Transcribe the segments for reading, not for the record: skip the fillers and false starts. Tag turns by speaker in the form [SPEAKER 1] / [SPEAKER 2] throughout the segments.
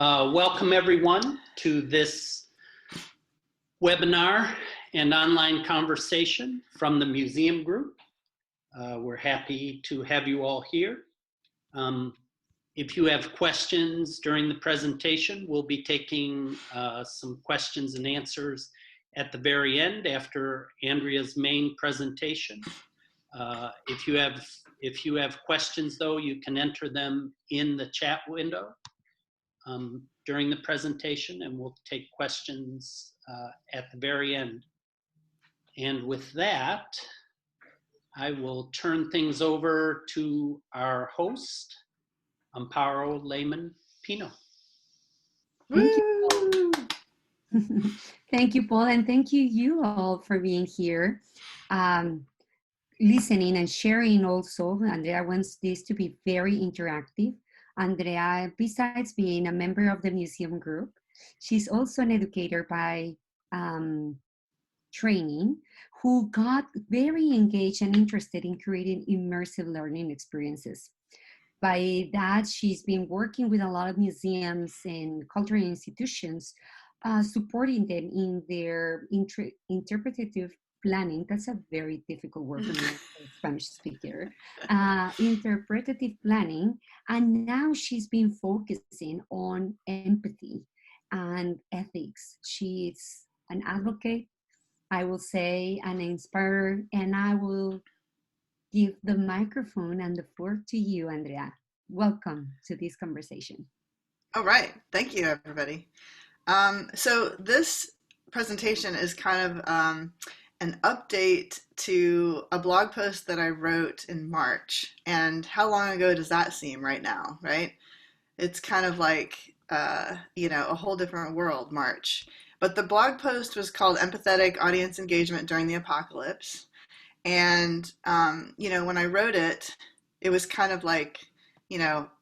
[SPEAKER 1] Welcome everyone to this webinar and online conversation from the museum group. We're happy to have you all here. If you have questions during the presentation, we'll be taking some questions and answers at the very end after Andrea's main presentation. If you have questions though, you can enter them in the chat window during the presentation, and we'll take questions at the very end. And with that, I will turn things over to our host, Amparo Lehman Pino.
[SPEAKER 2] Thank you. Thank you, Paul, and thank you all for being here, listening and sharing also. Andrea wants this to be very interactive. Andrea, besides being a member of the museum group, she's also an educator by training who got very engaged and interested in creating immersive learning experiences. By that, she's been working with a lot of museums and cultural institutions, supporting them in their interpretative planning. That's a very difficult word for me as a Spanish speaker. Interpretative planning. And now she's been focusing on empathy and ethics. She's an advocate, I will say, an inspirer, and I will give the microphone and the floor to you, Andrea. Welcome to this conversation.
[SPEAKER 3] All right. Thank you, everybody. So this presentation is kind of an update to a blog post that I wrote in March. And how long ago does that seem right now, right? It's kind of like, a whole different world, March. But the blog post was called Empathetic Audience Engagement During the Apocalypse. And, when I wrote it, it was kind of like,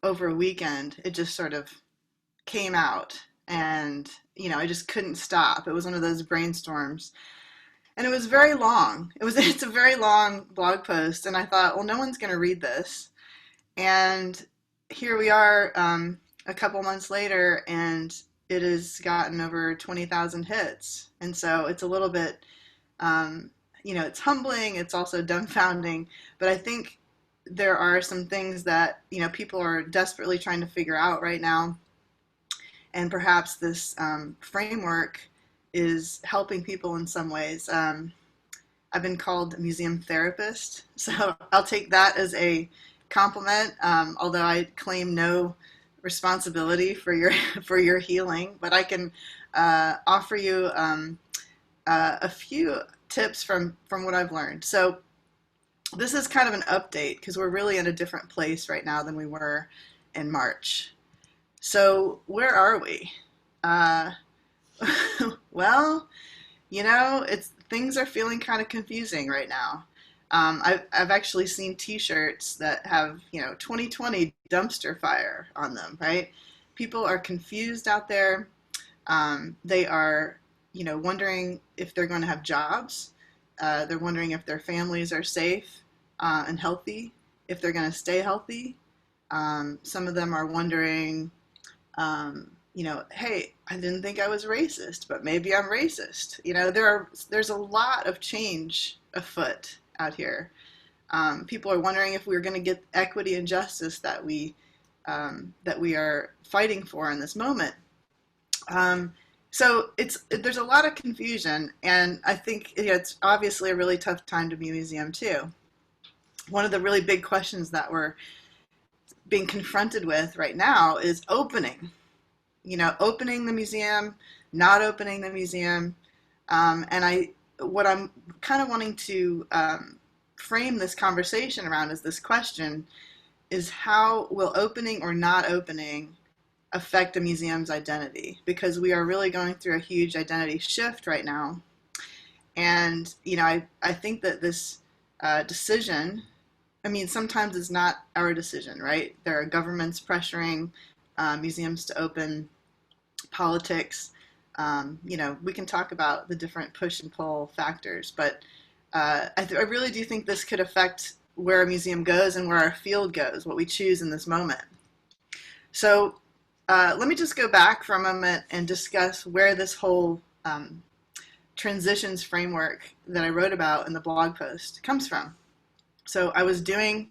[SPEAKER 3] over a weekend, it just sort of came out. And, I just couldn't stop. It was one of those brainstorms. And it was very long. It's a very long blog post. And I thought, well, no one's going to read this. And here we are a couple months later, and it has gotten over 20,000 hits. And so it's a little bit, it's humbling. It's also dumbfounding. But I think there are some things that, people are desperately trying to figure out right now. And perhaps this framework is helping people in some ways. I've been called a museum therapist, so I'll take that as a compliment, although I claim no responsibility for your healing. But I can offer you a few tips from what I've learned. So this is kind of an update because we're really in a different place right now than we were in March. So where are we? Well, things are feeling kind of confusing right now. I've actually seen T-shirts that have 2020 dumpster fire on them. Right? People are confused out there. They are wondering if they're going to have jobs. They're wondering if their families are safe and healthy, if they're going to stay healthy. Some of them are wondering, hey, I didn't think I was racist, but maybe I'm racist. There's a lot of change afoot out here. People are wondering if we're going to get equity and justice that we are fighting for in this moment. So there's a lot of confusion, and I think it's obviously a really tough time to be a museum too. One of the really big questions that we're being confronted with right now is opening. Opening the museum, not opening the museum, and what I'm kind of wanting to frame this conversation around is this question: is how will opening or not opening affect a museum's identity? Because we are really going through a huge identity shift right now. And, I think that this decision, sometimes it's not our decision, right? There are governments pressuring museums to open, politics. We can talk about the different push and pull factors, but I really do think this could affect where a museum goes and where our field goes, what we choose in this moment. So let me just go back for a moment and discuss where this whole transitions framework that I wrote about in the blog post comes from. So I was doing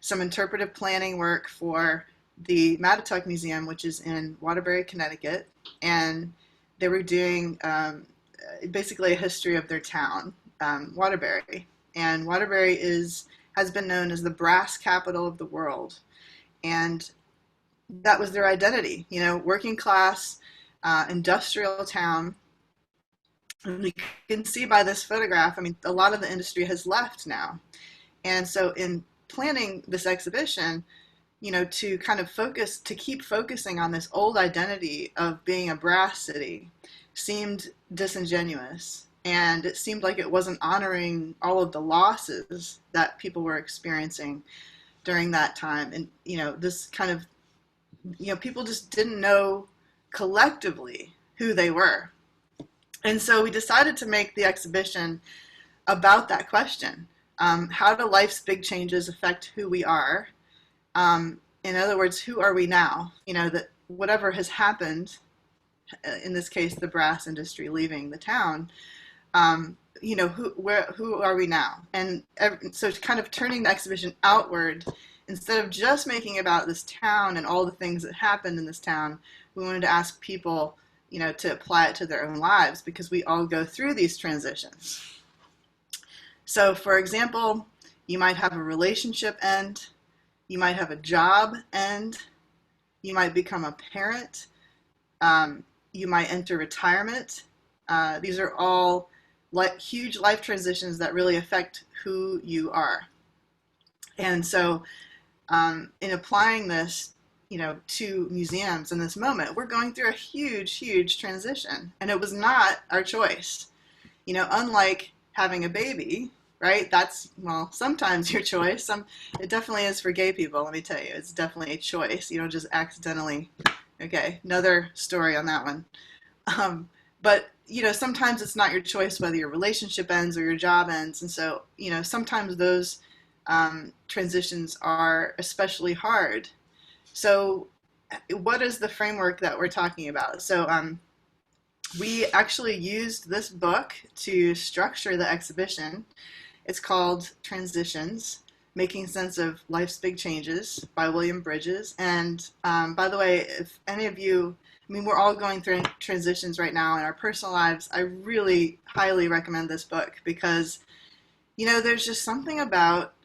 [SPEAKER 3] some interpretive planning work for the Matatuck Museum, which is in Waterbury, Connecticut, and they were doing basically a history of their town, Waterbury. And Waterbury has been known as the brass capital of the world, and that was their identity, working class, industrial town. And you can see by this photograph, I mean, a lot of the industry has left now. And so in planning this exhibition, to kind of to keep focusing on this old identity of being a brass city seemed disingenuous. And it seemed like it wasn't honoring all of the losses that people were experiencing during that time. And, this kind of, people just didn't know collectively who they were. And so we decided to make the exhibition about that question. How do life's big changes affect who we are? In other words, who are we now? That whatever has happened, in this case, the brass industry leaving the town, who are we now? And so kind of turning the exhibition outward, instead of just making about this town and all the things that happened in this town, we wanted to ask people, to apply it to their own lives, because we all go through these transitions. So, for example, you might have a relationship end, you might have a job end, you might become a parent, you might enter retirement. These are all huge life transitions that really affect who you are. And so in applying this, to museums in this moment, we're going through a huge, huge transition. And it was not our choice. Unlike having a baby, right? That's, well, sometimes your choice. It definitely is for gay people, let me tell you. It's definitely a choice. You don't just accidentally, okay, another story on that one. But, sometimes it's not your choice whether your relationship ends or your job ends. And so, sometimes those transitions are especially hard. So what is the framework that we're talking about? So we actually used this book to structure the exhibition. It's called Transitions, Making Sense of Life's Big Changes by William Bridges. And by the way, if any of you, we're all going through transitions right now in our personal lives. I really highly recommend this book because, there's just something about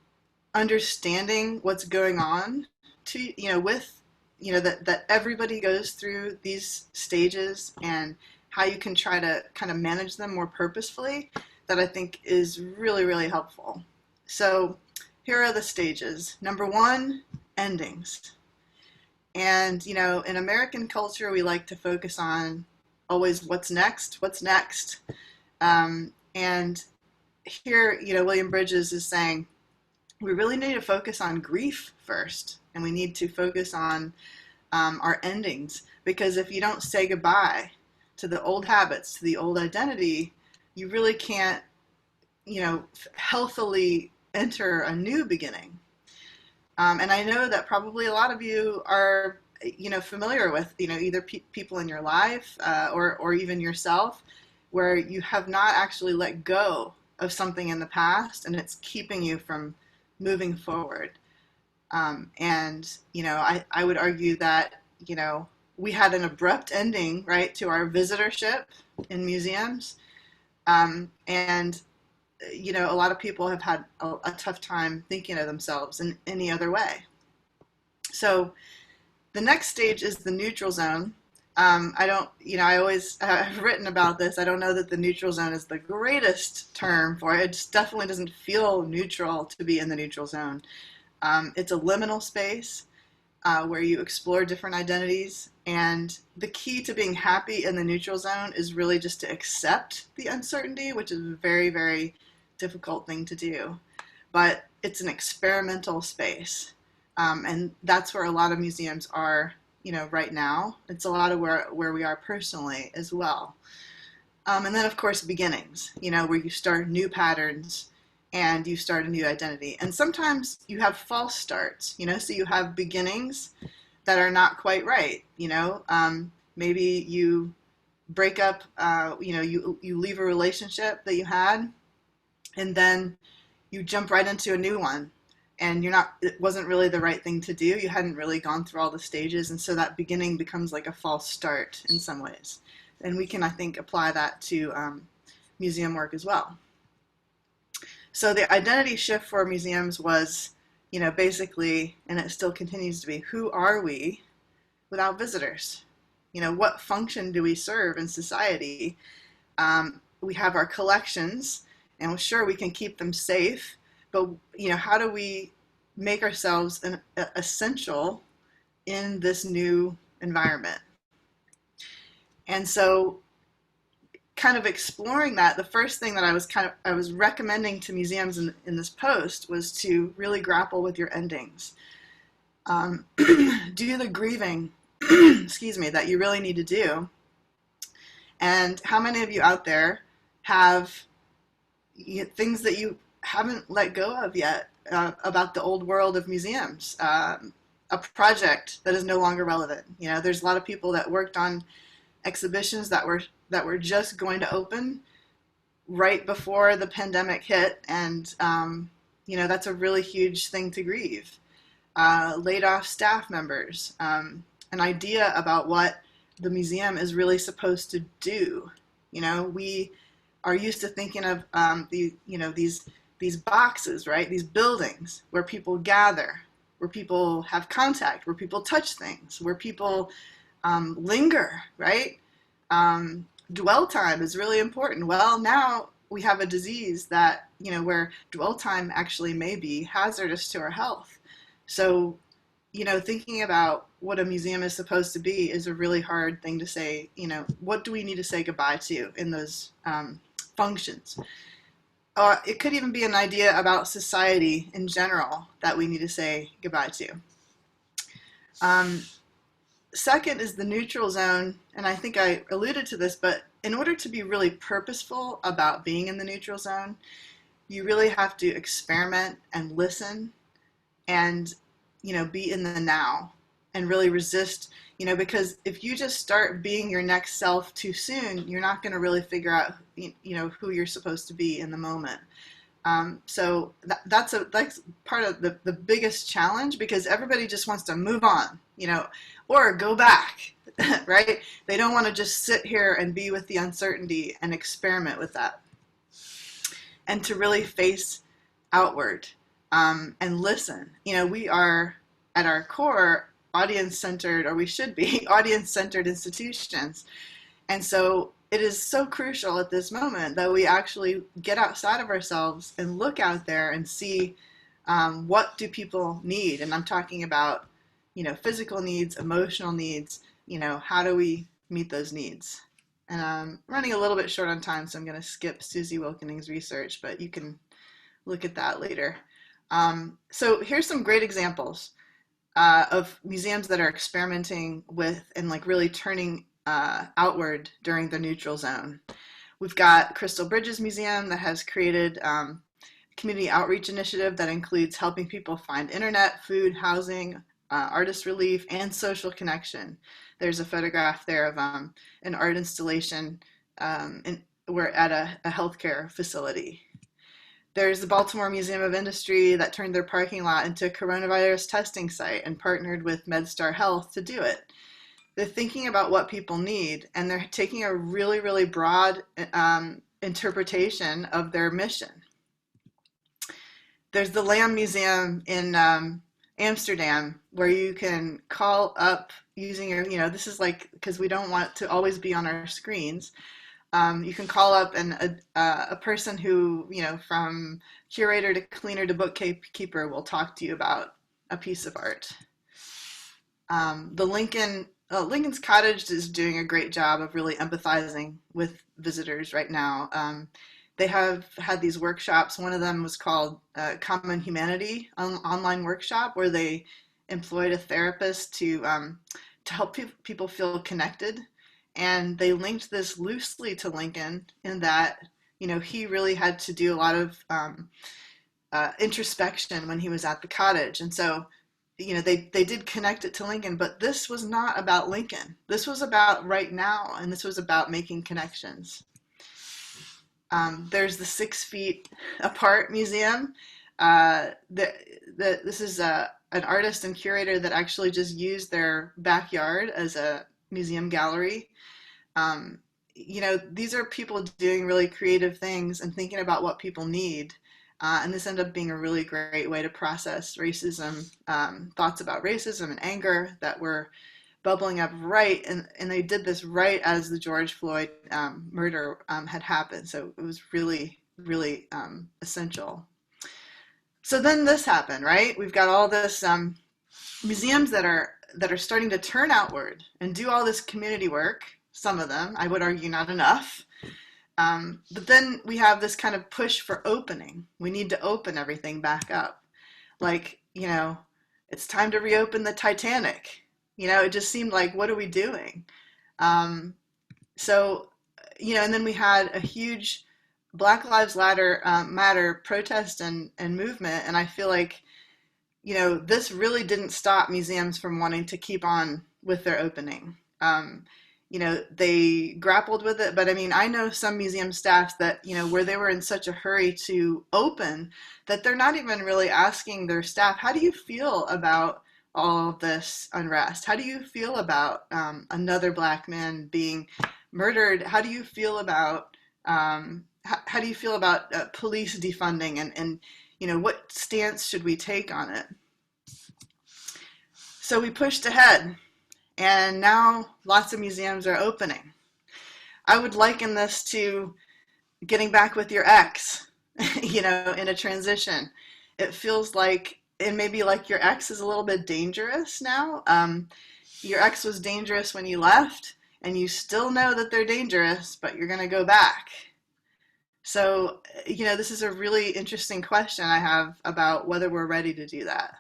[SPEAKER 3] understanding what's going on that everybody goes through these stages and how you can try to kind of manage them more purposefully, that I think is really, really helpful. So here are the stages. Number 1, endings. And, in American culture, we like to focus on always what's next. And here, William Bridges is saying, we really need to focus on grief first, and we need to focus on our endings, because if you don't say goodbye to the old habits, to the old identity, you really can't, healthily enter a new beginning. And I know that probably a lot of you are, familiar with, either people in your life or even yourself, where you have not actually let go of something in the past, and it's keeping you from moving forward. And, I would argue that, we had an abrupt ending, right, to our visitorship in museums. And, a lot of people have had a tough time thinking of themselves in any other way. So the next stage is the neutral zone. I've written about this. I don't know that the neutral zone is the greatest term for it. It just definitely doesn't feel neutral to be in the neutral zone. It's a liminal space where you explore different identities. And the key to being happy in the neutral zone is really just to accept the uncertainty, which is a very, very difficult thing to do. But it's an experimental space. And that's where a lot of museums are, right now. It's a lot of where we are personally as well. And then, of course, beginnings, where you start new patterns and you start a new identity. And sometimes you have false starts, so you have beginnings, that are not quite right. Maybe you break up, you leave a relationship that you had, and then you jump right into a new one, and it wasn't really the right thing to do. You hadn't really gone through all the stages, and so that beginning becomes like a false start in some ways. And we can, I think, apply that to museum work as well. So the identity shift for museums was, basically, and it still continues to be, who are we without visitors? What function do we serve in society? We have our collections, and sure, we can keep them safe, but how do we make ourselves essential in this new environment? And so, kind of exploring that, the first thing that I was recommending to museums in this post was to really grapple with your endings. Do the grieving, excuse me, that you really need to do. And how many of you out there have things that you haven't let go of yet about the old world of museums? A project that is no longer relevant. There's a lot of people that worked on exhibitions that were just going to open right before the pandemic hit, and that's a really huge thing to grieve. Laid off staff members, an idea about what the museum is really supposed to do. We are used to thinking of these boxes, right? These buildings where people gather, where people have contact, where people touch things, where people linger, right? Dwell time is really important. Well, now we have a disease that, where dwell time actually may be hazardous to our health. So, thinking about what a museum is supposed to be is a really hard thing to say. What do we need to say goodbye to in those functions? It could even be an idea about society in general that we need to say goodbye to. Second is the neutral zone, and I think I alluded to this, but in order to be really purposeful about being in the neutral zone, you really have to experiment and listen and, be in the now and really resist, because if you just start being your next self too soon, you're not going to really figure out, who you're supposed to be in the moment. So that's part of the biggest challenge, because everybody just wants to move on, or go back, right? They don't want to just sit here and be with the uncertainty and experiment with that. And to really face outward and listen. We are, at our core, audience-centered, or we should be, audience-centered institutions. And so it is so crucial at this moment that we actually get outside of ourselves and look out there and see what do people need. And I'm talking about, physical needs, emotional needs, how do we meet those needs? And I'm running a little bit short on time, so I'm going to skip Susie Wilkening's research, but you can look at that later. So here's some great examples of museums that are experimenting with and really turning outward during the neutral zone. We've got Crystal Bridges Museum that has created a community outreach initiative that includes helping people find internet, food, housing, artist relief, and social connection. There's a photograph there of an art installation we're at a healthcare facility. There's the Baltimore Museum of Industry that turned their parking lot into a coronavirus testing site and partnered with MedStar Health to do it. They're thinking about what people need, and they're taking a really, really broad interpretation of their mission. There's the Lamb Museum in Amsterdam, where you can call up using your, this is because we don't want to always be on our screens. You can call up a person who, from curator to cleaner to bookkeeper will talk to you about a piece of art. The Lincoln's Cottage is doing a great job of really empathizing with visitors right now. They have had these workshops. One of them was called Common Humanity, an online workshop where they employed a therapist to help people feel connected. And they linked this loosely to Lincoln in that, he really had to do a lot of introspection when he was at the cottage. And so they did connect it to Lincoln, but this was not about Lincoln. This was about right now, and this was about making connections. There's the 6 Feet Apart Museum. This is an artist and curator that actually just used their backyard as a museum gallery. These are people doing really creative things and thinking about what people need. And this ended up being a really great way to process racism, thoughts about racism and anger that were bubbling up and they did this right as the George Floyd murder had happened. So it was really, really essential. So then this happened, right? We've got all this museums that are starting to turn outward and do all this community work. Some of them, I would argue, not enough. But then we have this kind of push for opening. We need to open everything back up. Like, it's time to reopen the Titanic. It just seemed like, what are we doing? And then we had a huge Black Lives Matter protest and movement. And I feel like, this really didn't stop museums from wanting to keep on with their opening. They grappled with it, but I know some museum staff that, where they were in such a hurry to open that they're not even really asking their staff, how do you feel about all of this unrest? How do you feel about another Black man being murdered? How do you feel about police defunding and what stance should we take on it? So we pushed ahead. And now lots of museums are opening. I would liken this to getting back with your ex, in a transition. It feels like, and maybe like your ex is a little bit dangerous now. Your ex was dangerous when you left, and you still know that they're dangerous, but you're going to go back. So, this is a really interesting question I have about whether we're ready to do that.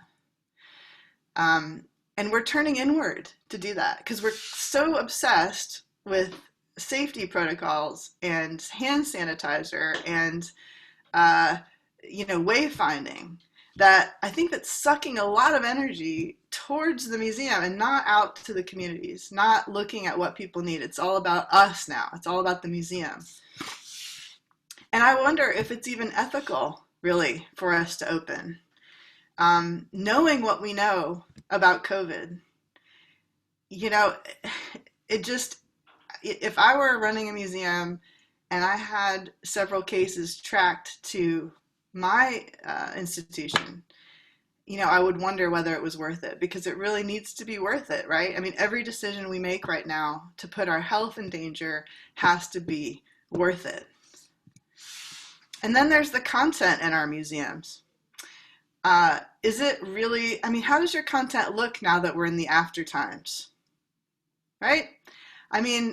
[SPEAKER 3] And we're turning inward to do that because we're so obsessed with safety protocols and hand sanitizer and, wayfinding that I think that's sucking a lot of energy towards the museum and not out to the communities, not looking at what people need. It's all about us now. It's all about the museum. And I wonder if it's even ethical, really, for us to open. Knowing what we know about COVID, if I were running a museum and I had several cases tracked to my institution, I would wonder whether it was worth it, because it really needs to be worth it, right? Every decision we make right now to put our health in danger has to be worth it. And then there's the content in our museums. Is it really, how does your content look now that we're in the after times, right?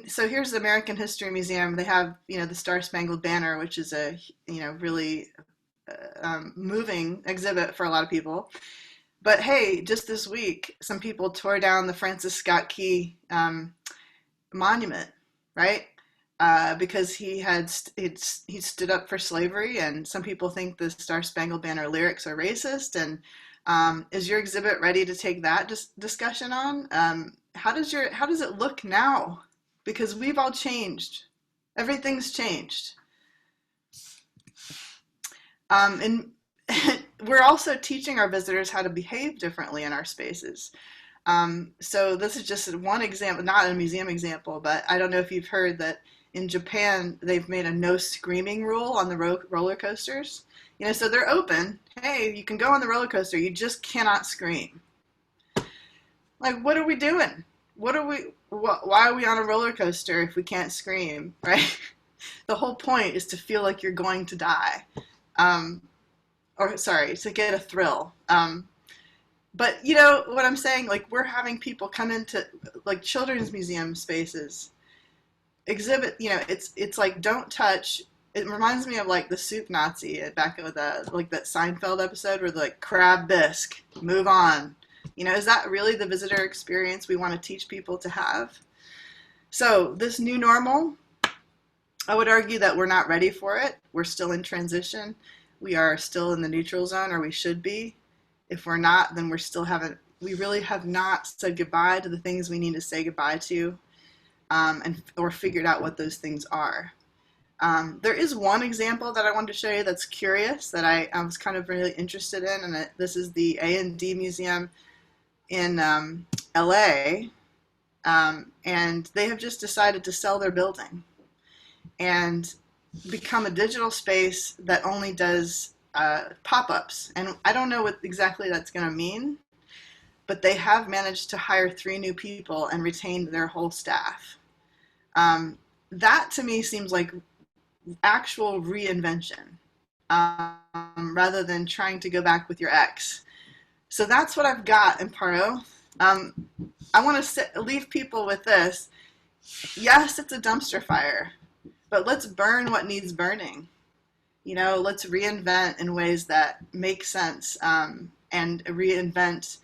[SPEAKER 3] So here's the American History Museum. They have, the Star Spangled Banner, which is a, really moving exhibit for a lot of people. But hey, just this week, some people tore down the Francis Scott Key monument, right? Because he stood up for slavery, and some people think the Star Spangled Banner lyrics are racist. And is your exhibit ready to take that discussion on? How does it look now? Because we've all changed. Everything's changed. And we're also teaching our visitors how to behave differently in our spaces. So this is just one example, not a museum example, but I don't know if you've heard that in Japan, they've made a no screaming rule on the roller coasters. So they're open. Hey, you can go on the roller coaster. You just cannot scream. Like, what are we doing? Why are we on a roller coaster if we can't scream, right? The whole point is to feel like you're going to die. To get a thrill. But what I'm saying, like, we're having people come into like children's museum spaces, exhibit, it's like, don't touch. It reminds me of like the soup Nazi back with that Seinfeld episode where they're like, crab bisque, move on. Is that really the visitor experience we want to teach people to have? So this new normal, I would argue that we're not ready for it. We're still in transition. We are still in the neutral zone, or we should be. If we're not, then we're still haven't we really have not said goodbye to the things we need to say goodbye to, or figured out what those things are. There is one example that I wanted to show you that's curious, that I was kind of really interested in, and this is the A&D Museum in LA, and they have just decided to sell their building and become a digital space that only does pop-ups. And I don't know what exactly that's going to mean, but they have managed to hire 3 new people and retained their whole staff. That to me seems like actual reinvention, rather than trying to go back with your ex. So that's what I've got in Paro. I want to leave people with this. Yes, it's a dumpster fire, but let's burn what needs burning. Let's reinvent in ways that make sense, and reinvent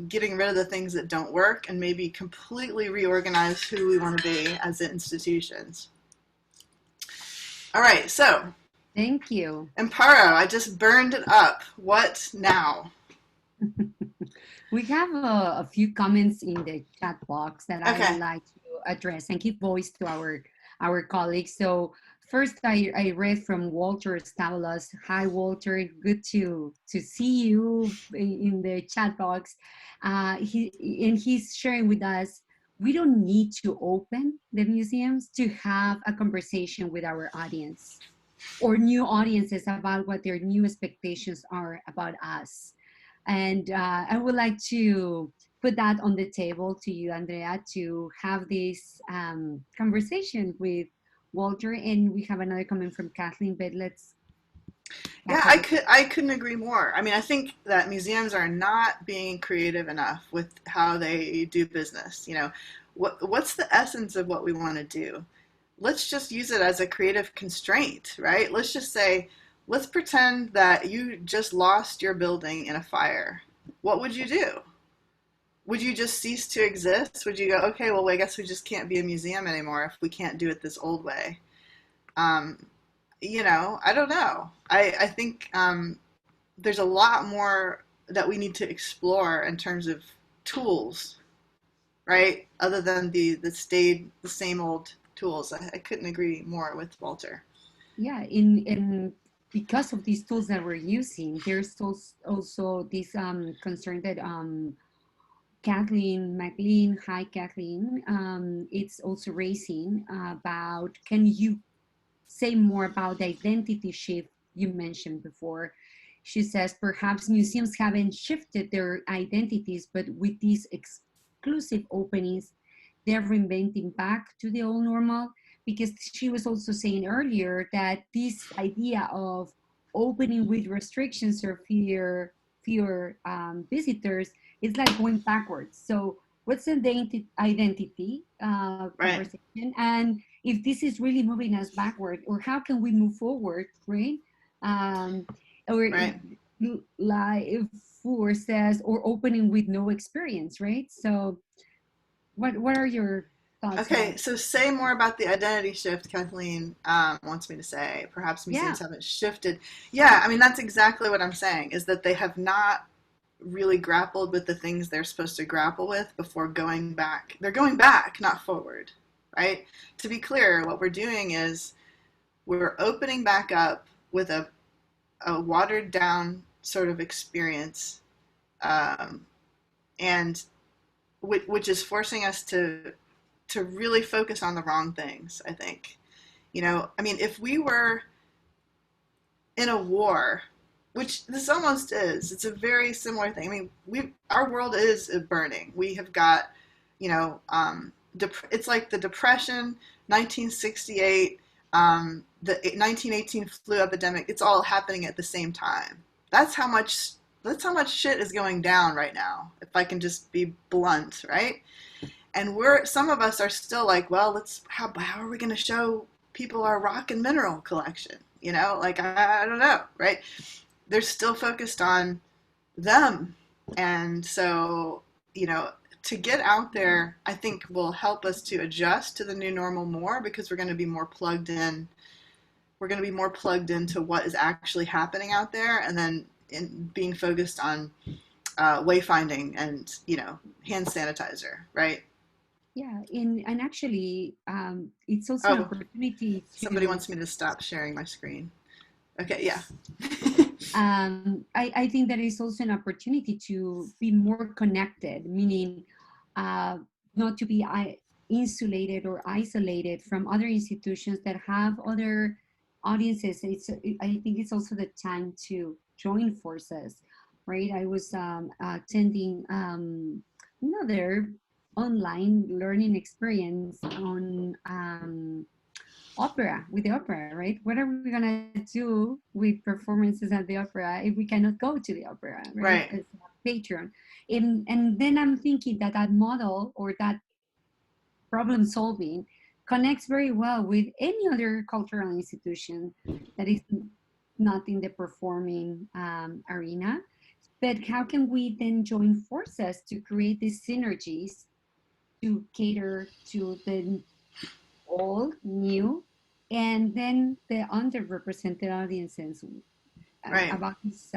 [SPEAKER 3] getting rid of the things that don't work, and maybe completely reorganize who we want to be as institutions. All right, so.
[SPEAKER 2] Thank you.
[SPEAKER 3] Amparo, I just burned it up. What now?
[SPEAKER 2] We have a few comments in the chat box that I would like to address and give voice to our colleagues. So first, I read from Walter Stavlos. Hi, Walter. Good to see you in the chat box. He's sharing with us, we don't need to open the museums to have a conversation with our audience or new audiences about what their new expectations are about us. And I would like to put that on the table to you, Andrea, to have this conversation with Walter. And we have another comment from Kathleen, but let's.
[SPEAKER 3] Yeah, I couldn't agree more. I mean, I think that museums are not being creative enough with how they do business. What's the essence of what we want to do? Let's just use it as a creative constraint, right? Let's just say, let's pretend that you just lost your building in a fire. What would you do? Would you just cease to exist? Would you go, okay, well, I guess we just can't be a museum anymore if we can't do it this old way? I don't know. I think there's a lot more that we need to explore in terms of tools, right? Other than the same old tools. I couldn't agree more with Walter.
[SPEAKER 2] Yeah, because of these tools that we're using, there's also this concern that Kathleen McLean, hi Kathleen, it's also raising about, can you say more about the identity shift you mentioned before? She says, perhaps museums haven't shifted their identities, but with these exclusive openings, they're reinventing back to the old normal. Because she was also saying earlier that this idea of opening with restrictions or fewer visitors is like going backwards. So what's the identity conversation? And if this is really moving us backward, or how can we move forward, right? Like Four says, or opening with no experience, right? So what are your thoughts?
[SPEAKER 3] Okay, so say more about the identity shift, Kathleen wants me to say. Perhaps museums haven't shifted. Yeah, I mean, that's exactly what I'm saying, is that they have not really grappled with the things they're supposed to grapple with before going back. They're going back, not forward, right? To be clear, what we're doing is we're opening back up with a watered down sort of experience, and which is forcing us to really focus on the wrong things, I think. I mean, if we were in a war, which this almost is, it's a very similar thing. I mean, our world is burning. We have got, it's like the Depression, 1968, the 1918 flu epidemic. It's all happening at the same time. That's how much shit is going down right now, if I can just be blunt, right? And some of us are still like, well, how are we going to show people our rock and mineral collection? I don't know, right? They're still focused on them. And so, to get out there, I think will help us to adjust to the new normal more, because we're going to be more plugged in. We're going to be more plugged into what is actually happening out there, and then being focused on wayfinding and, hand sanitizer, right?
[SPEAKER 2] Yeah, and actually, it's also an
[SPEAKER 3] Oh,
[SPEAKER 2] opportunity
[SPEAKER 3] somebody
[SPEAKER 2] to.
[SPEAKER 3] wants me to stop sharing my screen. Okay, yeah.
[SPEAKER 2] I think that is also an opportunity to be more connected, meaning uh, not to be insulated or isolated from other institutions that have other audiences. I think it's also the time to join forces, right? I was attending another online learning experience on opera, with the opera, right? What are we gonna do with performances at the opera if we cannot go to the opera, right?
[SPEAKER 3] Right.
[SPEAKER 2] As a patron. And then I'm thinking that that model or that problem solving connects very well with any other cultural institution that is not in the performing arena. But how can we then join forces to create these synergies to cater to the old, new, and then the underrepresented audiences
[SPEAKER 3] Right.
[SPEAKER 2] about this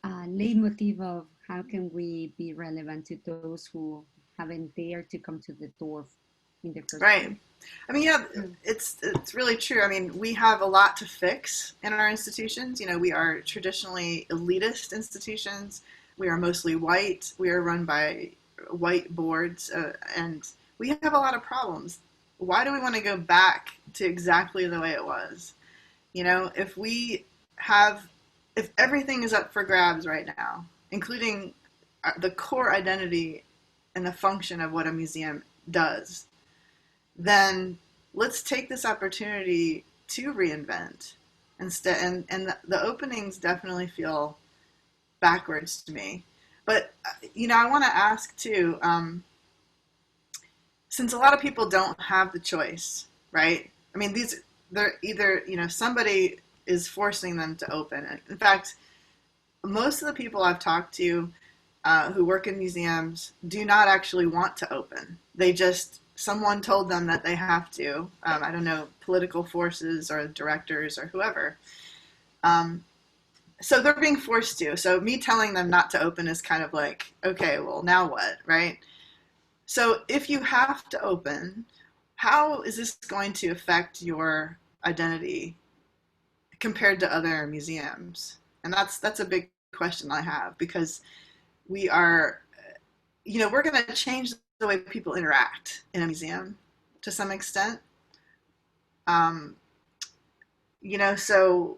[SPEAKER 2] leitmotif of how can we be relevant to those who haven't dared to come to the door in the first
[SPEAKER 3] Right.
[SPEAKER 2] place.
[SPEAKER 3] I mean, yeah,
[SPEAKER 2] Mm.
[SPEAKER 3] it's really true. I mean, we have a lot to fix in our institutions. We are traditionally elitist institutions. We are mostly white. We are run by white boards, and we have a lot of problems. Why do we want to go back to exactly the way it was? If we have, if everything is up for grabs right now, including the core identity and the function of what a museum does, then let's take this opportunity to reinvent instead. And the openings definitely feel backwards to me. But I want to ask too, since a lot of people don't have the choice, right? I mean, they're either somebody is forcing them to open. In fact, most of the people I've talked to who work in museums do not actually want to open. They just, someone told them that they have to. I don't know, political forces or directors or whoever. So they're being forced to. So me telling them not to open is kind of like, okay, well, now what, right? So if you have to open, how is this going to affect your identity compared to other museums? And that's a big question I have, because we are, we're going to change the way people interact in a museum to some extent. Um, so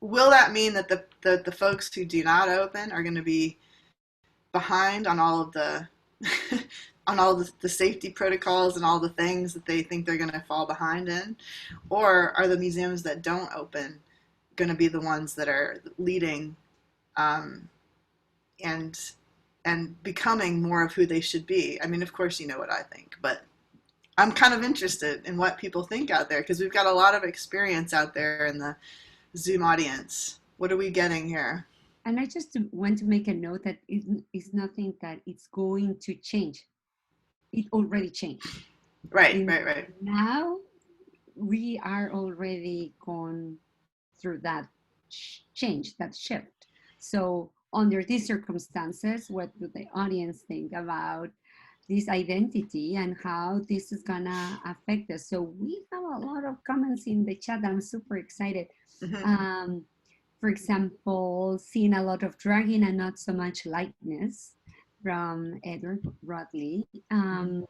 [SPEAKER 3] will that mean that the folks who do not open are going to be behind on all of the on all the safety protocols and all the things that they think they're going to fall behind in? Or are the museums that don't open going to be the ones that are leading um, and becoming more of who they should be? I mean, of course, you know what I think, but I'm kind of interested in what people think out there, because we've got a lot of experience out there in the Zoom audience. What are we getting here?
[SPEAKER 2] And I just want to make a note that it's nothing that it's going to change. It already changed.
[SPEAKER 3] Right,
[SPEAKER 2] And
[SPEAKER 3] right, right.
[SPEAKER 2] now we are already gone through that change, that shift. So under these circumstances, what do the audience think about this identity and how this is gonna affect us? So we have a lot of comments in the chat. I'm super excited.
[SPEAKER 3] Mm-hmm.
[SPEAKER 2] For example, seeing a lot of dragging and not so much lightness from Edward Rodley. And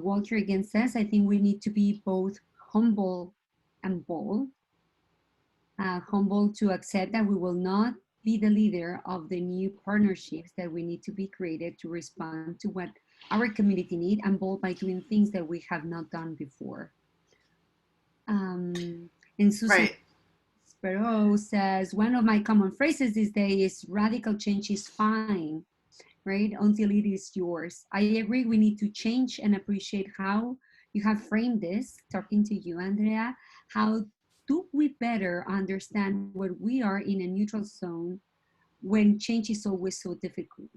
[SPEAKER 2] Walter again says, I think we need to be both humble and bold. Humble to accept that we will not be the leader of the new partnerships that we need to be created to respond to what our community need, and bold by doing things that we have not done before. And Susan
[SPEAKER 3] Right.
[SPEAKER 2] Sparrow says, one of my common phrases these days is radical change is fine, right? Until it is yours. I agree, we need to change and appreciate how you have framed this, talking to you, Andrea. How do we better understand what we are in a neutral zone when change is always so difficult?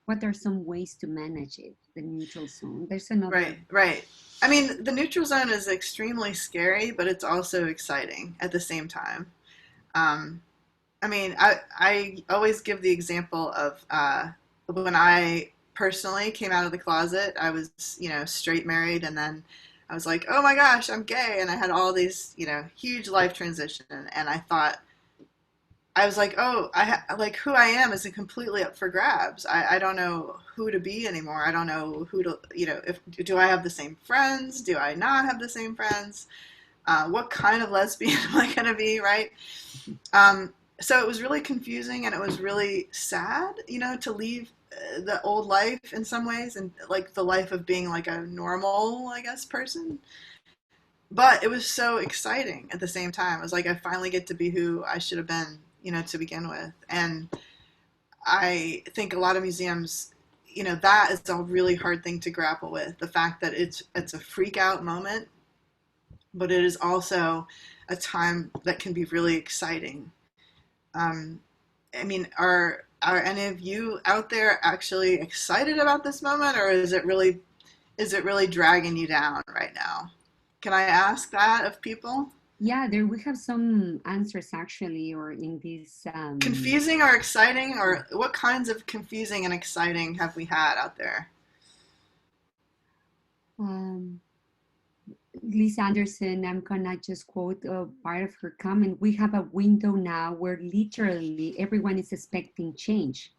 [SPEAKER 2] What are some ways to manage it, the neutral zone? There's another.
[SPEAKER 3] Right. I mean, the neutral zone is extremely scary, but it's also exciting at the same time. Um, I mean, I always give the example of when I personally came out of the closet. I was, straight married, and then I was like, oh my gosh, I'm gay, and I had all these, huge life transition, and I was like, oh, like who I am is completely up for grabs. I don't know who to be anymore. I don't know who to, if do I have the same friends? Do I not have the same friends? What kind of lesbian am I going to be, right? So it was really confusing, and it was really sad, to leave the old life in some ways, and like the life of being like a normal, I guess, person. But it was so exciting at the same time. It was like I finally get to be who I should have been, to begin with. And I think a lot of museums, that is a really hard thing to grapple with. The fact that it's a freak out moment, but it is also a time that can be really exciting. I mean, are any of you out there actually excited about this moment, or is it really dragging you down right now? Can I ask that of people?
[SPEAKER 2] Yeah, there we have some answers actually, or in this.
[SPEAKER 3] Confusing or exciting, or what kinds of confusing and exciting have we had out there?
[SPEAKER 2] Um, Lisa Anderson, I'm gonna just quote a part of her comment. We have a window now where literally everyone is expecting change.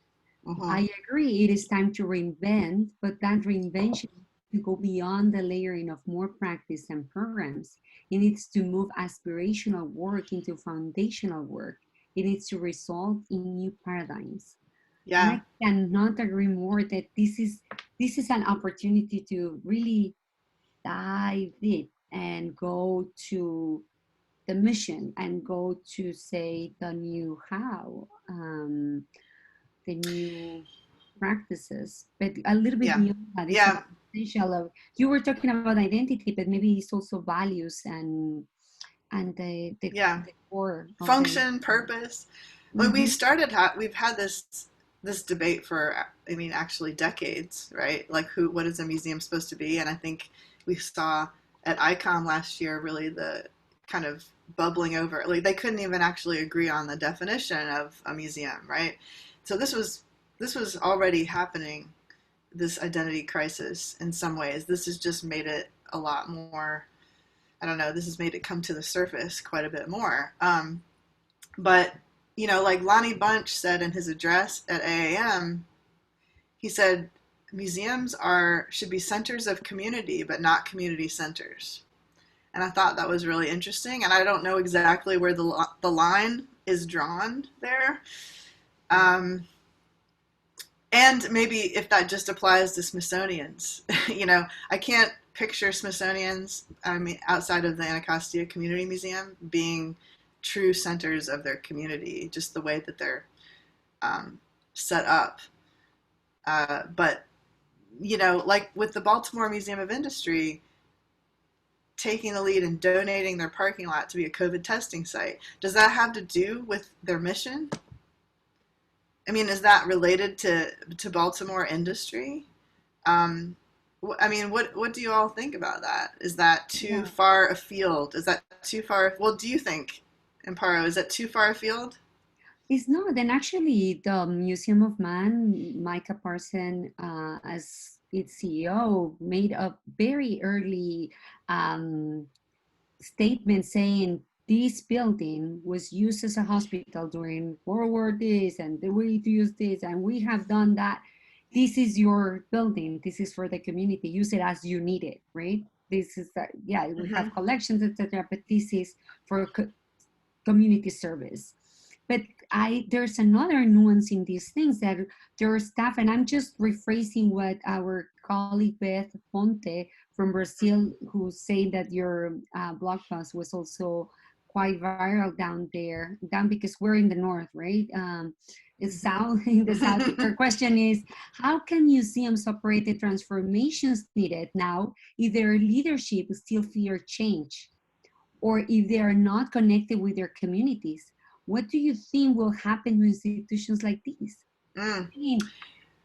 [SPEAKER 3] Mm-hmm.
[SPEAKER 2] I agree, it is time to reinvent, but that reinvention to go beyond the layering of more practice and programs. It needs to move aspirational work into foundational work. It needs to result in new paradigms. And
[SPEAKER 3] Yeah.
[SPEAKER 2] I cannot agree more that this is an opportunity to really dive deep and go to the mission and go to say the new how, the new practices, but a little bit
[SPEAKER 3] Yeah.
[SPEAKER 2] beyond that. It's
[SPEAKER 3] Yeah.
[SPEAKER 2] about potential of, you were talking about identity, but maybe it's also values and
[SPEAKER 3] Yeah.
[SPEAKER 2] the core of the.
[SPEAKER 3] Function, purpose. When we
[SPEAKER 2] Mhm.
[SPEAKER 3] started, we've had this debate for, I mean, actually decades, right? Like, what is a museum supposed to be? And I think we saw at ICOM last year really the kind of bubbling over. Like, they couldn't even actually agree on the definition of a museum, right? So this was already happening, this identity crisis in some ways. This has just made it a lot more. I don't know. This has made it come to the surface quite a bit more. But like Lonnie Bunch said in his address at AAM, he said museums should be centers of community, but not community centers. And I thought that was really interesting. And I don't know exactly where the line is drawn there. And maybe if that just applies to Smithsonian's, I can't picture Smithsonian's, I mean, outside of the Anacostia Community Museum, being true centers of their community, just the way that they're set up. But, like with the Baltimore Museum of Industry, taking the lead and donating their parking lot to be a COVID testing site, does that have to do with their mission? I mean, is that related to Baltimore industry? I mean, what do you all think about that? Is that too far afield? Is that too far? Well, do you think, Amparo, is that too far afield?
[SPEAKER 2] It's not. And actually, the Museum of Man, Micah Parson, as its CEO, made a very early statement saying this building was used as a hospital during World War this, and the way to use this, and we have done that. This is your building. This is for the community. Use it as you need it, right? This is we
[SPEAKER 3] Mm-hmm.
[SPEAKER 2] have collections, etc. But this is for community service. But there's another nuance in these things, that there are staff, and I'm just rephrasing what our colleague Beth Ponte from Brazil, who's saying that your blog post was also quite viral down because we're in the north, right? It's south, in the south. Her question is, how can museums operate the transformations needed now if their leadership still fear change, or if they are not connected with their communities? What do you think will happen to institutions like these? I mean,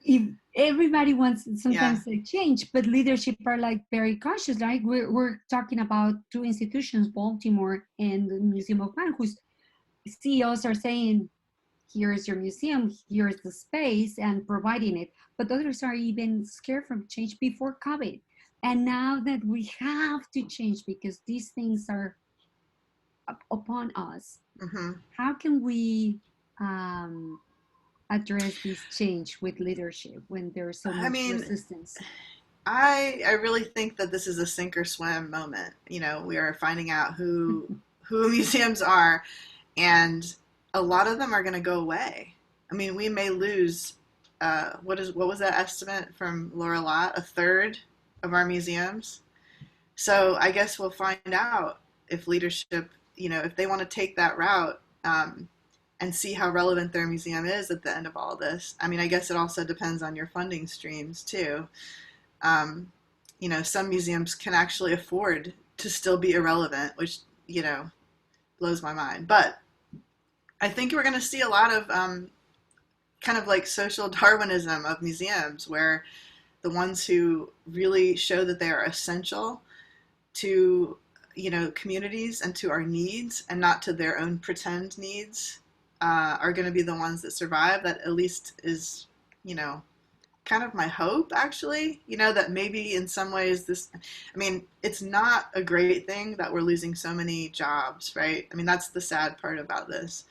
[SPEAKER 2] if everybody wants sometimes a change, but leadership are like very cautious, right? We're talking about two institutions, Baltimore and the Museum of Man, whose CEOs are saying here's your museum, here's the space, and providing it. But others are even scared from change before COVID. And now that we have to change because these things are upon us, how can we address this change with leadership when there's so much resistance?
[SPEAKER 3] I really think that this is a sink or swim moment. You know, we are finding out who museums are, and a lot of them are going to go away. I mean, we may lose, what was that estimate from Laura Lott? A third of our museums. So I guess we'll find out if leadership, you know, if they want to take that route, and see how relevant their museum is at the end of all this. I mean, I guess it also depends on your funding streams too. You know, some museums can actually afford to still be irrelevant, which, you know, blows my mind. But I think we're going to see a lot of kind of like social Darwinism of museums, where the ones who really show that they are essential to, you know, communities and to our needs and not to their own pretend needs, are going to be the ones that survive. That at least is, you know, kind of my hope, actually, you know, that maybe in some ways this, I mean, it's not a great thing that we're losing so many jobs, right? I mean, that's the sad part about this.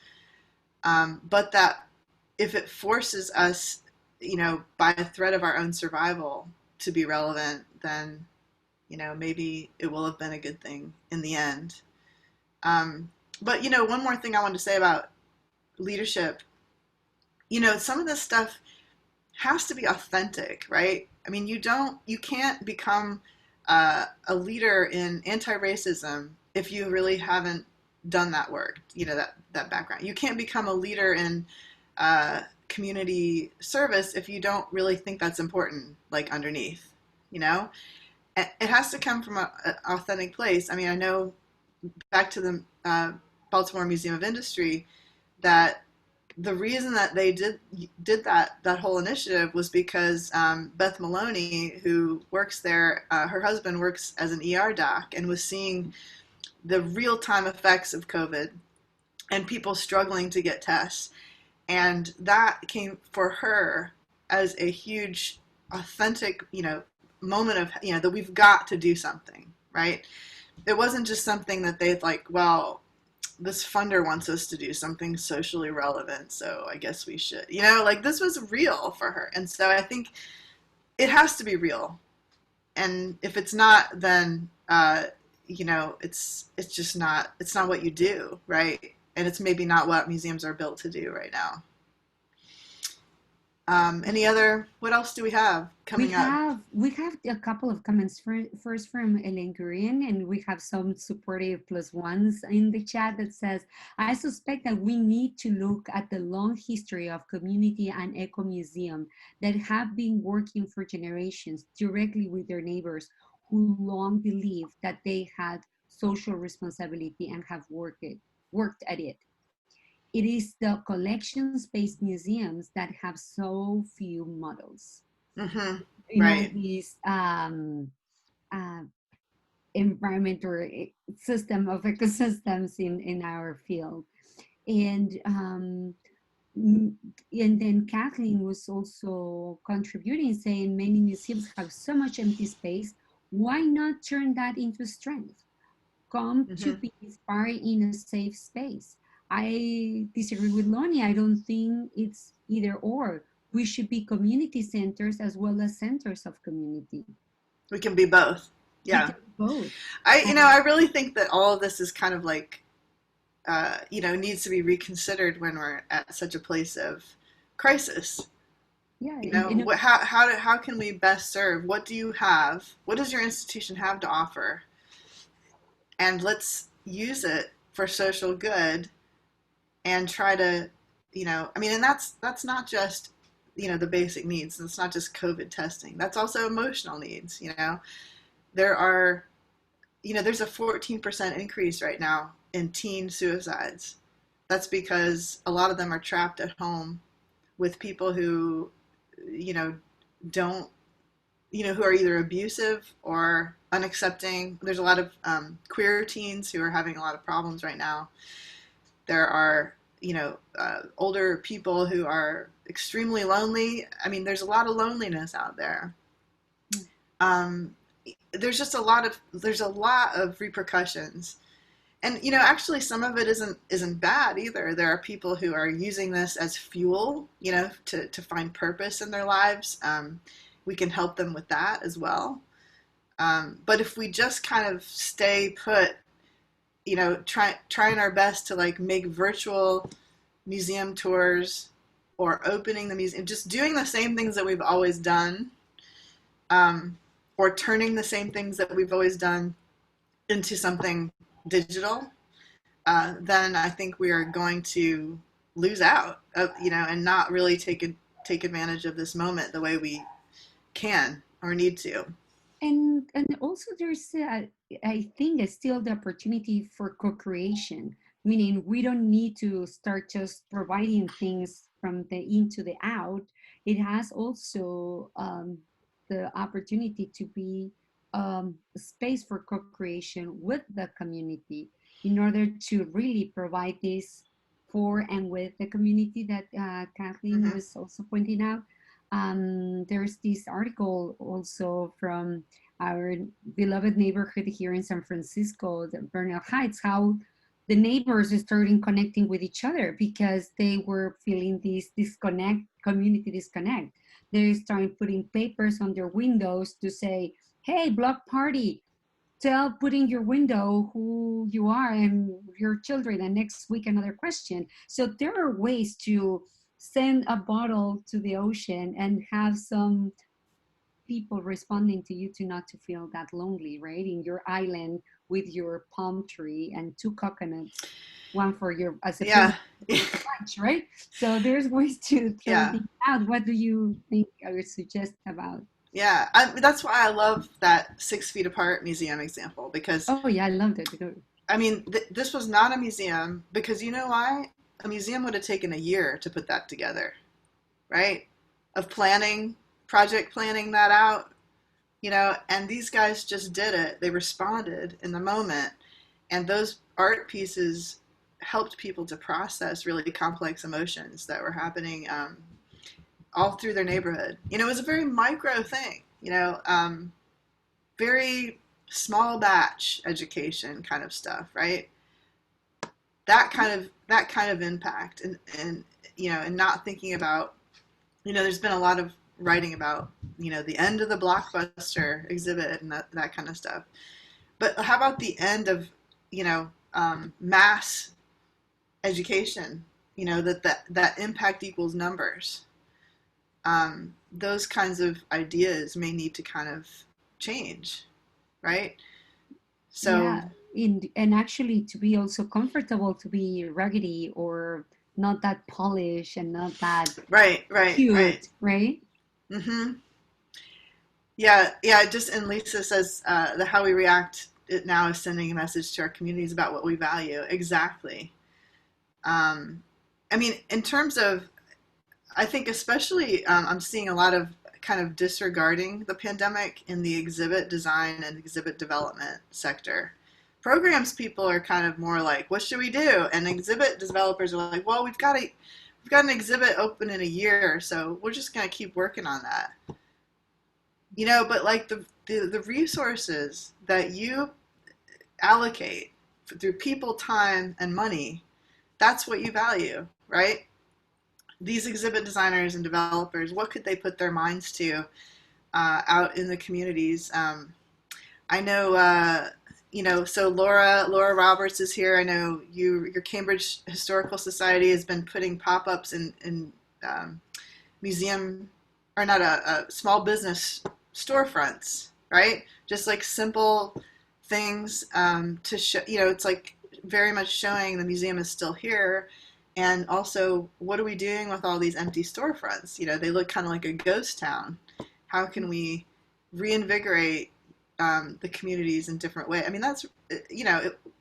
[SPEAKER 3] But that if it forces us, you know, by a threat of our own survival to be relevant, then, you know, maybe it will have been a good thing in the end. But, you know, one more thing I wanted to say about leadership, you know, some of this stuff has to be authentic, right? I mean, you can't become a leader in anti-racism if you really haven't done that work, you know, that background. You can't become a leader in community service if you don't really think that's important, like underneath, you know? It has to come from an authentic place. I mean, I know, back to the Baltimore Museum of Industry, that the reason that they did that whole initiative was because Beth Maloney, who works there, her husband works as an ER doc and was seeing the real-time effects of COVID and people struggling to get tests. And that came for her as a huge, authentic, you know, moment of, you know, that we've got to do something, right? It wasn't just something that they'd like, well, this funder wants us to do something socially relevant, so I guess we should. You know, like, this was real for her. And so I think it has to be real. And if it's not, then, you know, it's just not, it's not what you do, right? And it's maybe not what museums are built to do right now. What else do we have coming up?
[SPEAKER 2] We have a couple of comments first from Elaine Gurin, and we have some supportive +1s in the chat that says, I suspect that we need to look at the long history of community and eco museum that have been working for generations directly with their neighbors who long believed that they had social responsibility and have worked at it. It is the collections-based museums that have so few models.
[SPEAKER 3] Mm-hmm.
[SPEAKER 2] You
[SPEAKER 3] right.
[SPEAKER 2] know, these environment or system of ecosystems in our field. And then Kathleen was also contributing, saying many museums have so much empty space. Why not turn that into strength? Come to be inspired in a safe space. I disagree with Lonnie. I don't think it's either or. We should be community centers as well as centers of community.
[SPEAKER 3] We can be both. Yeah.
[SPEAKER 2] Both.
[SPEAKER 3] I really think that all of this is kind of like, you know, needs to be reconsidered when we're at such a place of crisis.
[SPEAKER 2] Yeah.
[SPEAKER 3] You know, how can we best serve? What do you have? What does your institution have to offer? And let's use it for social good and try to, you know, I mean, and that's not just, you know, the basic needs. It's not just COVID testing. That's also emotional needs, you know. There are, you know, there's a 14% increase right now in teen suicides. That's because a lot of them are trapped at home with people who, you know, don't, you know, who are either abusive or unaccepting. There's a lot of queer teens who are having a lot of problems right now. There are, older people who are extremely lonely. I mean, there's a lot of loneliness out there. There's a lot of repercussions. And, actually some of it isn't bad either. There are people who are using this as fuel, to find purpose in their lives. We can help them with that as well. But if we just kind of stay put, trying our best to like make virtual museum tours or opening the museum, just doing the same things that we've always done, or turning the same things that we've always done into something digital, then I think we are going to lose out, and not really take advantage of this moment the way we can or need to.
[SPEAKER 2] And also there's, I think, it's still the opportunity for co-creation, meaning we don't need to start just providing things from the in to the out. It has also the opportunity to be a space for co-creation with the community in order to really provide this for and with the community that Kathleen was also pointing out. There's this article also from our beloved neighborhood here in San Francisco, the Bernal Heights, how the neighbors started connecting with each other because they were feeling this community disconnect. They started putting papers on their windows to say, hey, block party, put in your window who you are and your children, and next week another question. So there are ways to send a bottle to the ocean and have some people responding to you to not to feel that lonely, right? In your island with your palm tree and 2 coconuts, one for your as a lunch, right? So there's ways to throw things out. What do you think I would suggest about?
[SPEAKER 3] Yeah, that's why I love that 6 feet apart museum example, because
[SPEAKER 2] I loved it.
[SPEAKER 3] I mean, this was not a museum, because you know why? A museum would have taken a year to put that together, right? Of project planning that out, and these guys just did it. They responded in the moment, and those art pieces helped people to process really complex emotions that were happening all through their neighborhood. It was a very micro thing, very small batch education kind of stuff, right? That kind of impact, and not thinking about, there's been a lot of writing about, the end of the Blockbuster exhibit and that kind of stuff. But how about the end of, mass education, that impact equals numbers? Those kinds of ideas may need to kind of change, right? So
[SPEAKER 2] yeah, and actually to be also comfortable to be raggedy or not that polished and not that cute, right?
[SPEAKER 3] Mm-hmm. Yeah. Just, and Lisa says that how we react it now is sending a message to our communities about what we value. Exactly. I mean, in terms of, I think especially I'm seeing a lot of kind of disregarding the pandemic in the exhibit design and exhibit development sector. Programs people are kind of more like, what should we do? And exhibit developers are like, well, we've got an exhibit open in a year, so we're just going to keep working on that. But like the resources that you allocate through people, time, and money, that's what you value, right? These exhibit designers and developers, what could they put their minds to out in the communities? I know, so Laura Roberts is here. I know your Cambridge Historical Society has been putting pop-ups in museum, or not small business storefronts, right? Just like simple things to show, it's like very much showing the museum is still here. And also, what are we doing with all these empty storefronts? They look kind of like a ghost town. How can we reinvigorate the communities in different ways? I mean, that's,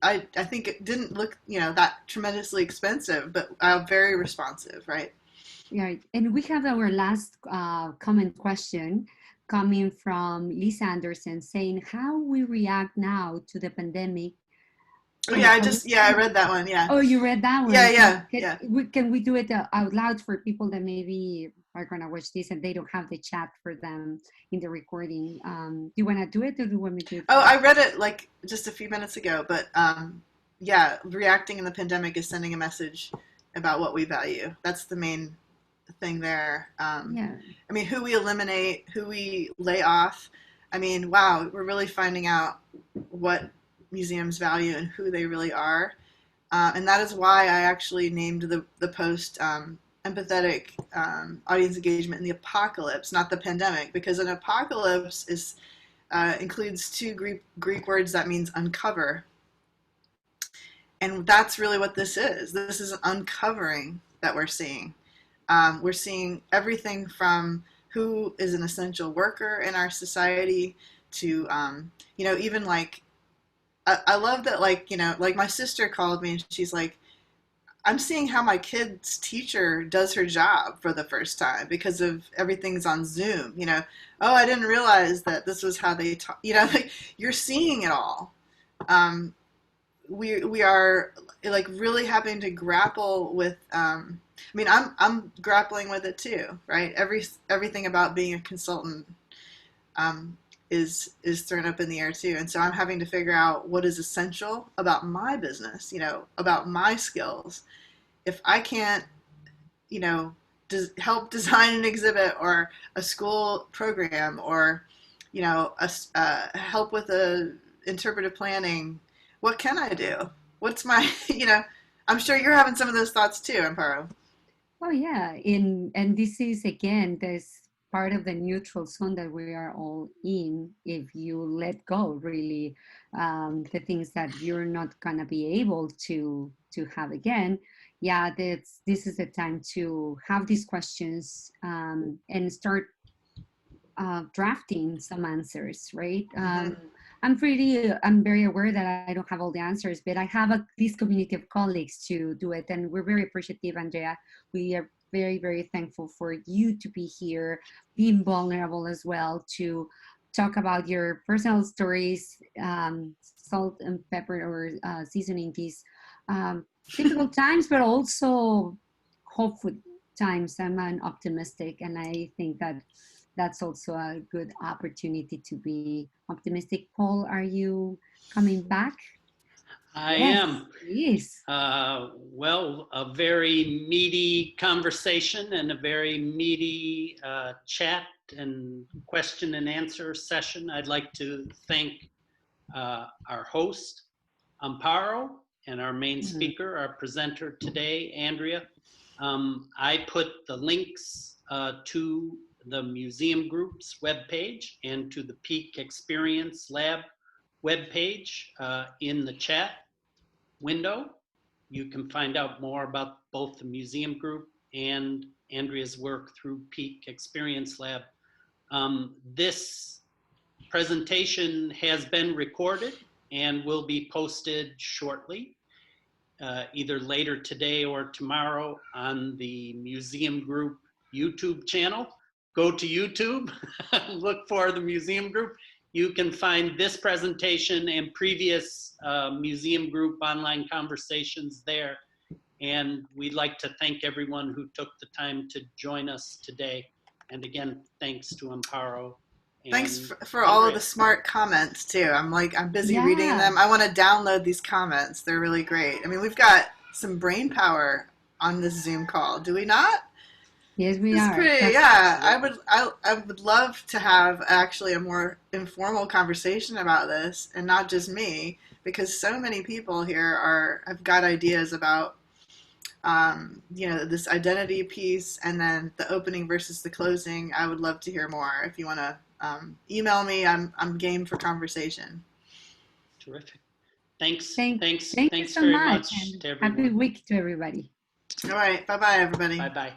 [SPEAKER 3] I think it didn't look, that tremendously expensive, but very responsive, right?
[SPEAKER 2] Yeah, and we have our last comment question coming from Lisa Anderson saying, how we react now to the pandemic
[SPEAKER 3] Oh yeah, I read that one. Yeah.
[SPEAKER 2] Oh, you read that one?
[SPEAKER 3] Yeah.
[SPEAKER 2] Can we do it out loud for people that maybe are gonna watch this and they don't have the chat for them in the recording? Do you wanna do it, or do you want me to do it?
[SPEAKER 3] Oh, I read it like just a few minutes ago, but yeah, reacting in the pandemic is sending a message about what we value. That's the main thing there.
[SPEAKER 2] Yeah.
[SPEAKER 3] I mean, who we eliminate, who we lay off. I mean, wow, we're really finding out what museums value and who they really are. And that is why I actually named the post empathetic audience engagement in the apocalypse, not the pandemic, because an apocalypse includes two Greek words that means uncover. And that's really what this is. This is an uncovering that we're seeing. We're seeing everything from who is an essential worker in our society to, even like, I love that, like, like my sister called me and she's like, I'm seeing how my kid's teacher does her job for the first time because of everything's on Zoom, Oh, I didn't realize that this was how they talk, like you're seeing it all. We are like really having to grapple with, I mean, I'm grappling with it too, right? Everything about being a consultant is thrown up in the air too, and so I'm having to figure out what is essential about my business, about my skills. If I can't, help design an exhibit or a school program or, help with interpretive planning, what can I do? What's my, I'm sure you're having some of those thoughts too, Amparo.
[SPEAKER 2] Oh yeah, and this is again this part of the neutral zone that we are all in. If you let go, really, the things that you're not gonna be able to have again, yeah, this is the time to have these questions and start drafting some answers, right? I'm very aware that I don't have all the answers, but I have this community of colleagues to do it. And we're very appreciative, Andrea. We are very, very thankful for you to be here, being vulnerable as well, to talk about your personal stories, salt and pepper or seasoning these difficult times, but also hopeful times. I'm an optimistic, and I think that that's also a good opportunity to be optimistic. Paul, are you coming back?
[SPEAKER 1] I
[SPEAKER 2] Yes,
[SPEAKER 1] am.
[SPEAKER 2] Yes.
[SPEAKER 1] Well, a very meaty conversation and a very meaty chat and question and answer session. I'd like to thank our host, Amparo, and our main speaker, our presenter today, Andrea. I put the links to the museum group's webpage and to the Peak Experience Lab webpage in the chat window. You can find out more about both the museum group and Andrea's work through Peak Experience Lab. This presentation has been recorded and will be posted shortly, either later today or tomorrow on the museum group YouTube channel. Go to YouTube, look for the museum group. You can find this presentation and previous museum group online conversations there. And we'd like to thank everyone who took the time to join us today. And again, thanks to Amparo.
[SPEAKER 3] Thanks for all of the smart comments too. I'm busy reading them. I want to download these comments. They're really great. I mean, we've got some brain power on this Zoom call, do we not?
[SPEAKER 2] Yes, we are.
[SPEAKER 3] Yeah, I would love to have actually a more informal conversation about this, and not just me, because so many people here have got ideas about this identity piece, and then the opening versus the closing. I would love to hear more. If you want to email me, I'm game for conversation.
[SPEAKER 1] Terrific. Thanks
[SPEAKER 2] so
[SPEAKER 1] very much
[SPEAKER 2] and
[SPEAKER 1] to everyone.
[SPEAKER 2] happy week to everybody.
[SPEAKER 3] All right. Bye-bye, everybody.
[SPEAKER 1] Bye-bye.